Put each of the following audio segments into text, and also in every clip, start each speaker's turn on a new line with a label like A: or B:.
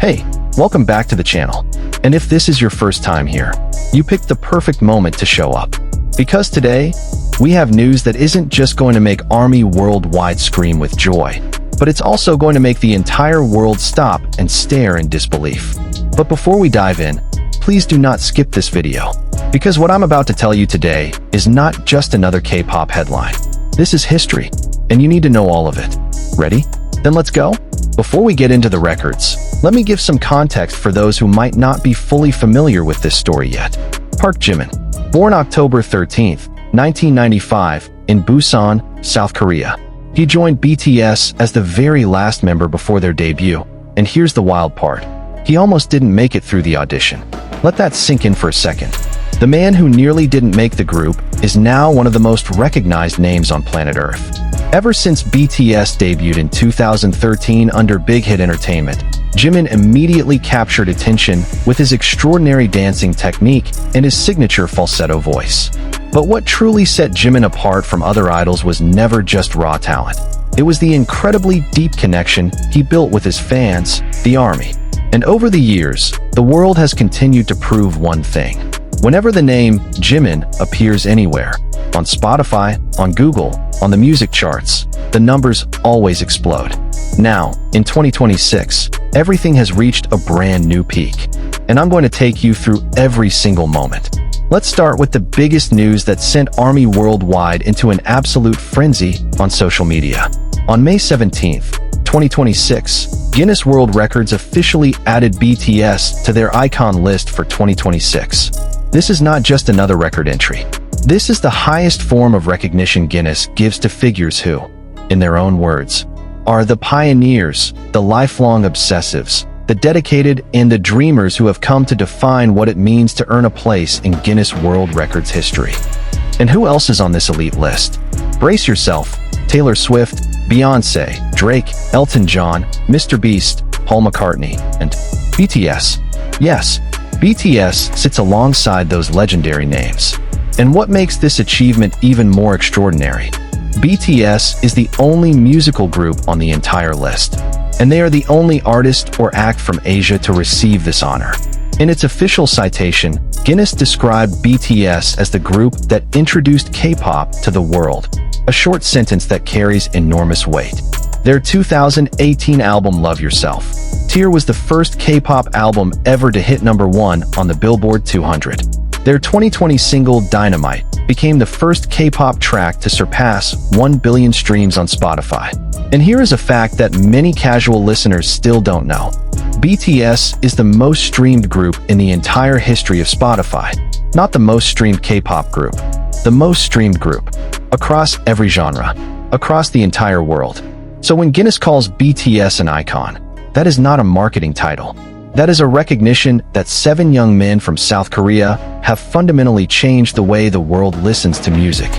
A: Hey, welcome back to the channel. And if this is your first time here, you picked the perfect moment to show up. Because today, we have news that isn't just going to make ARMY worldwide scream with joy, but it's also going to make the entire world stop and stare in disbelief. But before we dive in, please do not skip this video, because what I'm about to tell you today is not just another K-pop headline. This is history, and you need to know all of it. Ready? Then let's go. Before we get into the records, let me give some context for those who might not be fully familiar with this story yet. Park Jimin, born October 13th, 1995, in Busan, South Korea. He joined BTS as the very last member before their debut, and here's the wild part. He almost didn't make it through the audition. Let that sink in for a second. The man who nearly didn't make the group is now one of the most recognized names on planet Earth. Ever since BTS debuted in 2013 under Big Hit Entertainment, Jimin immediately captured attention with his extraordinary dancing technique and his signature falsetto voice. But what truly set Jimin apart from other idols was never just raw talent. It was the incredibly deep connection he built with his fans, the ARMY. And over the years, the world has continued to prove one thing. Whenever the name Jimin appears anywhere, on Spotify, on Google, on the music charts, the numbers always explode. Now, in 2026, everything has reached a brand new peak, and I'm going to take you through every single moment. Let's start with the biggest news that sent ARMY worldwide into an absolute frenzy on social media. On May 17th, 2026, Guinness World Records officially added BTS to their icon list for 2026. This is not just another record entry. This is the highest form of recognition Guinness gives to figures who, in their own words, are the pioneers, the lifelong obsessives, the dedicated, and the dreamers who have come to define what it means to earn a place in Guinness World Records history. And who else is on this elite list? Brace yourself. Taylor Swift, Beyoncé, Drake, Elton John, Mr. Beast, Paul McCartney, and BTS. Yes, BTS sits alongside those legendary names. And what makes this achievement even more extraordinary? BTS is the only musical group on the entire list, and they are the only artist or act from Asia to receive this honor. In its official citation, Guinness described BTS as the group that introduced K-pop to the world, a short sentence that carries enormous weight. Their 2018 album Love Yourself was the first K-pop album ever to hit #1 on the Billboard 200. Their 2020 single Dynamite became the first K-pop track to surpass 1 billion streams on Spotify. And here is a fact that many casual listeners still don't know. BTS is the most streamed group in the entire history of Spotify. Not the most streamed K-pop group, the most streamed group, across every genre, across the entire world. So when Guinness calls BTS an icon, that is not a marketing title. That is a recognition that 7 young men from South Korea have fundamentally changed the way the world listens to music.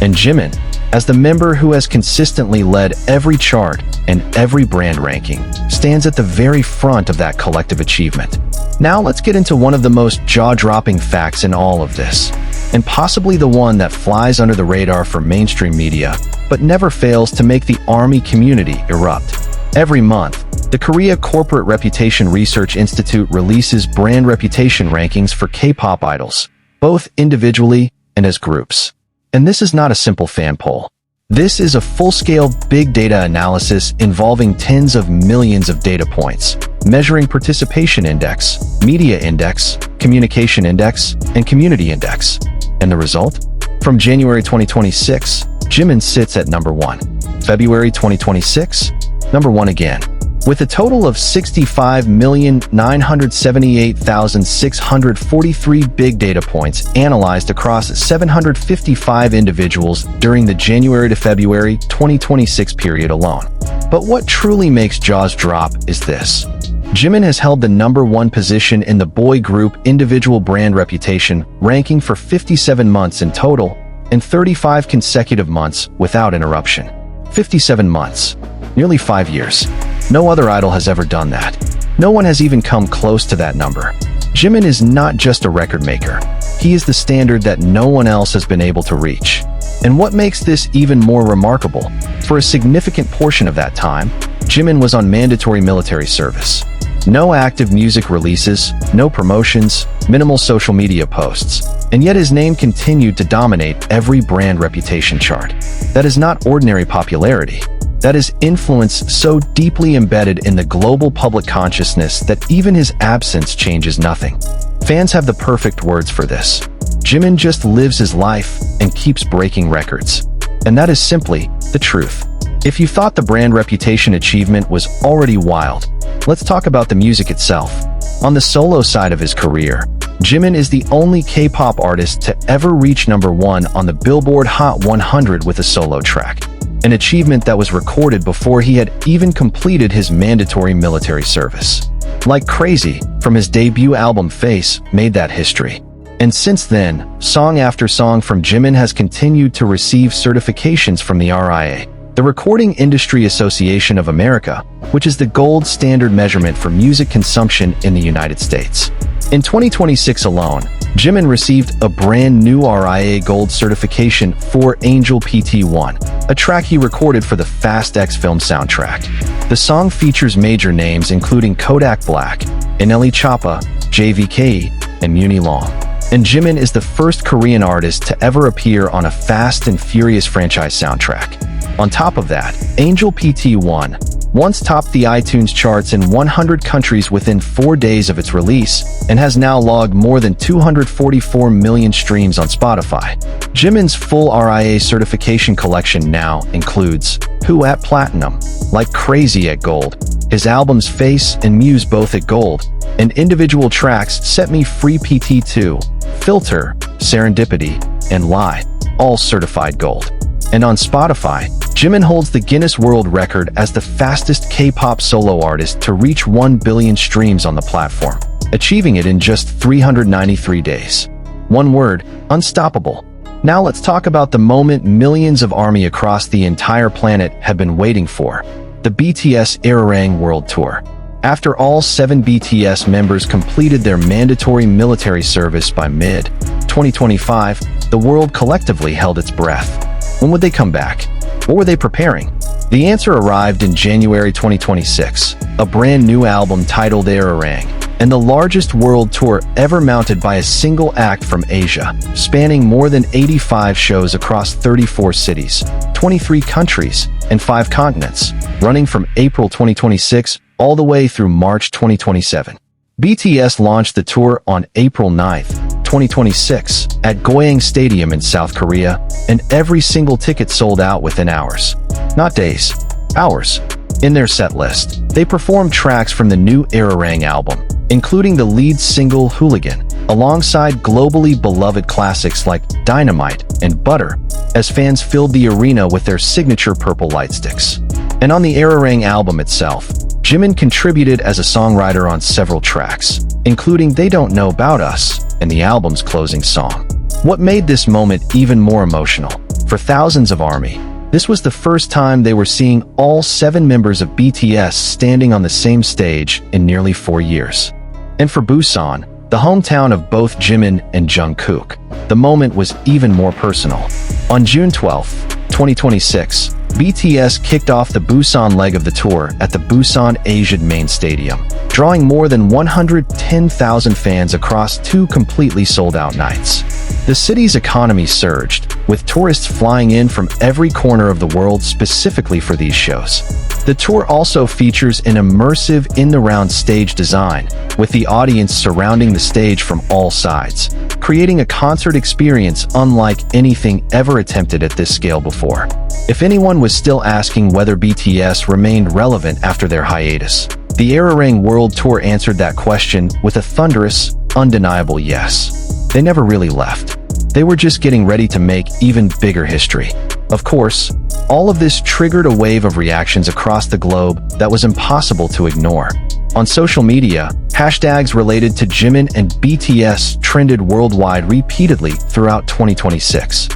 A: And Jimin, as the member who has consistently led every chart and every brand ranking, stands at the very front of that collective achievement. Now let's get into one of the most jaw-dropping facts in all of this, and possibly the one that flies under the radar for mainstream media, but never fails to make the ARMY community erupt. Every month, the Korea Corporate Reputation Research Institute releases brand reputation rankings for K-pop idols, both individually and as groups. And this is not a simple fan poll. This is a full-scale big data analysis involving tens of millions of data points, measuring participation index, media index, communication index, and community index. And the result? From January 2026, Jimin sits at #1. February 2026, #1 again. With a total of 65,978,643 big data points analyzed across 755 individuals during the January to February 2026 period alone. But what truly makes jaws drop is this. Jimin has held the #1 position in the boy group individual brand reputation ranking for 57 months in total and 35 consecutive months without interruption. 57 months. Nearly 5 years. No other idol has ever done that. No one has even come close to that number. Jimin is not just a record maker. He is the standard that no one else has been able to reach. And what makes this even more remarkable, for a significant portion of that time, Jimin was on mandatory military service. No active music releases, no promotions, minimal social media posts, and yet his name continued to dominate every brand reputation chart. That is not ordinary popularity. That is influence so deeply embedded in the global public consciousness that even his absence changes nothing. Fans have the perfect words for this. Jimin just lives his life and keeps breaking records. And that is simply the truth. If you thought the brand reputation achievement was already wild, let's talk about the music itself. On the solo side of his career, Jimin is the only K-pop artist to ever reach #1 on the Billboard Hot 100 with a solo track, an achievement that was recorded before he had even completed his mandatory military service. Like Crazy, from his debut album Face, made that history. And since then, song after song from Jimin has continued to receive certifications from the RIA, the Recording Industry Association of America, which is the gold standard measurement for music consumption in the United States. In 2026 alone, Jimin received a brand new RIA Gold certification for Angel PT1, a track he recorded for the Fast X film soundtrack. The song features major names including Kodak Black, Ineli Choppa, JVKE, and Muni Long. And Jimin is the first Korean artist to ever appear on a Fast and Furious franchise soundtrack. On top of that, Angel PT1 once topped the iTunes charts in 100 countries within 4 days of its release and has now logged more than 244 million streams on Spotify. Jimin's full RIA certification collection now includes Who at Platinum, Like Crazy at Gold, his albums Face and Muse both at Gold, and individual tracks Set Me Free PT2, Filter, Serendipity, and Lie, all certified gold. And on Spotify, Jimin holds the Guinness World Record as the fastest K-pop solo artist to reach 1 billion streams on the platform, achieving it in just 393 days. One word, unstoppable. Now let's talk about the moment millions of ARMY across the entire planet have been waiting for, the BTS Arirang World Tour. After all 7 BTS members completed their mandatory military service by mid-2025, the world collectively held its breath. When would they come back? What were they preparing? The answer arrived in January 2026, a brand new album titled Arirang, and the largest world tour ever mounted by a single act from Asia, spanning more than 85 shows across 34 cities, 23 countries, and 5 continents, running from April 2026 all the way through March 2027. BTS launched the tour on April 9th, 2026, at Goyang Stadium in South Korea, and every single ticket sold out within hours. Not days, hours. In their set list, they performed tracks from the new Arirang album, including the lead single Hooligan, alongside globally beloved classics like Dynamite and Butter, as fans filled the arena with their signature purple lightsticks. And on the Arirang album itself, Jimin contributed as a songwriter on several tracks, including They Don't Know About Us and the album's closing song. What made this moment even more emotional? For thousands of ARMY, this was the first time they were seeing all 7 members of BTS standing on the same stage in nearly 4 years. And for Busan, the hometown of both Jimin and Jungkook, the moment was even more personal. On June 12, 2026, BTS kicked off the Busan leg of the tour at the Busan Asiad Main Stadium, drawing more than 110,000 fans across 2 completely sold-out nights. The city's economy surged, with tourists flying in from every corner of the world specifically for these shows. The tour also features an immersive in-the-round stage design, with the audience surrounding the stage from all sides, creating a concert experience unlike anything ever attempted at this scale before. If anyone was still asking whether BTS remained relevant after their hiatus, the Arirang World Tour answered that question with a thunderous, undeniable yes. They never really left. They were just getting ready to make even bigger history. Of course, all of this triggered a wave of reactions across the globe that was impossible to ignore. On social media, hashtags related to Jimin and BTS trended worldwide repeatedly throughout 2026.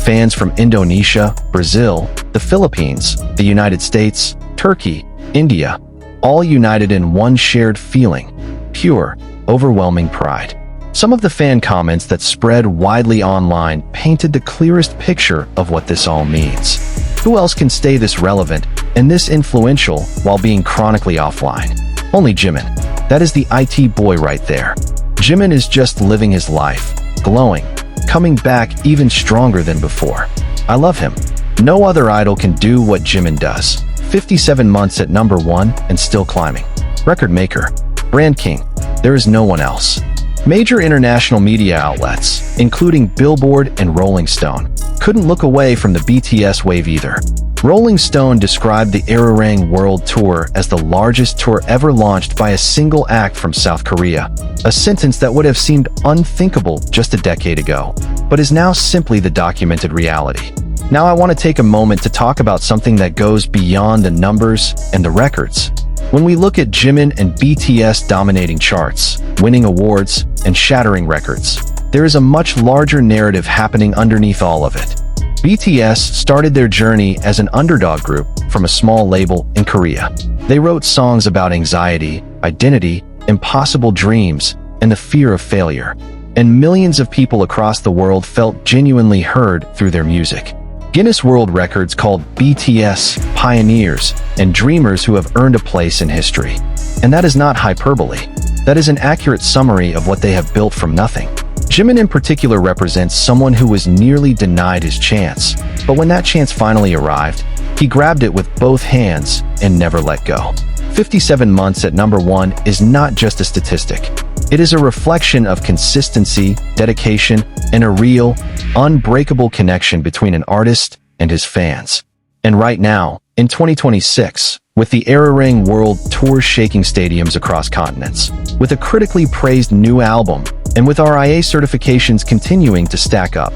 A: Fans from Indonesia, Brazil, the Philippines, the United States, Turkey, India, all united in one shared feeling: pure, overwhelming pride. Some of the fan comments that spread widely online painted the clearest picture of what this all means. Who else can stay this relevant and this influential while being chronically offline? Only Jimin. That is the IT boy right there. Jimin is just living his life, glowing, coming back even stronger than before. I love him. No other idol can do what Jimin does. 57 months at number 1 and still climbing. Record maker. Brand king. There is no one else. Major international media outlets, including Billboard and Rolling Stone, couldn't look away from the BTS wave either. Rolling Stone described the Arirang World Tour as the largest tour ever launched by a single act from South Korea, a sentence that would have seemed unthinkable just a decade ago, but is now simply the documented reality. Now I want to take a moment to talk about something that goes beyond the numbers and the records. When we look at Jimin and BTS dominating charts, winning awards, and shattering records, there is a much larger narrative happening underneath all of it. BTS started their journey as an underdog group from a small label in Korea. They wrote songs about anxiety, identity, impossible dreams, and the fear of failure. And millions of people across the world felt genuinely heard through their music. Guinness World Records called BTS pioneers and dreamers who have earned a place in history. And that is not hyperbole. That is an accurate summary of what they have built from nothing. Jimin in particular represents someone who was nearly denied his chance, but when that chance finally arrived, he grabbed it with both hands and never let go. 57 months at number 1 is not just a statistic. It is a reflection of consistency, dedication, and a real, unbreakable connection between an artist and his fans. And right now, in 2026, with the Arirang World Tour shaking stadiums across continents, with a critically praised new album, and with RIA certifications continuing to stack up,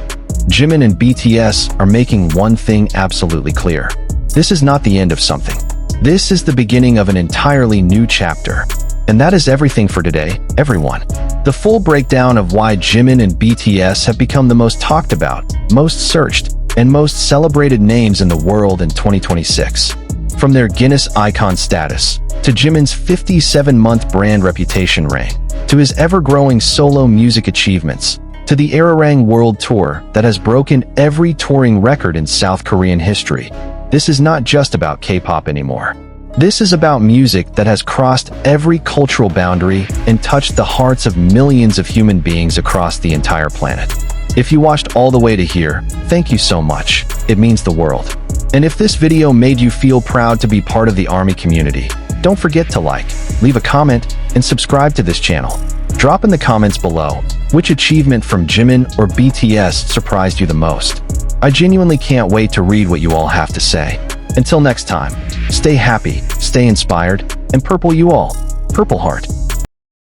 A: Jimin and BTS are making one thing absolutely clear. This is not the end of something. This is the beginning of an entirely new chapter. And that is everything for today, everyone. The full breakdown of why Jimin and BTS have become the most talked about, most searched, and most celebrated names in the world in 2026. From their Guinness icon status, to Jimin's 57-month brand reputation reign, to his ever-growing solo music achievements, to the Arirang World Tour that has broken every touring record in South Korean history. This is not just about K-pop anymore. This is about music that has crossed every cultural boundary and touched the hearts of millions of human beings across the entire planet. If you watched all the way to here, thank you so much. It means the world. And if this video made you feel proud to be part of the ARMY community, don't forget to like, leave a comment, and subscribe to this channel. Drop in the comments below which achievement from Jimin or BTS surprised you the most. I genuinely can't wait to read what you all have to say. Until next time, stay happy, stay inspired, and purple you all. Purple Heart.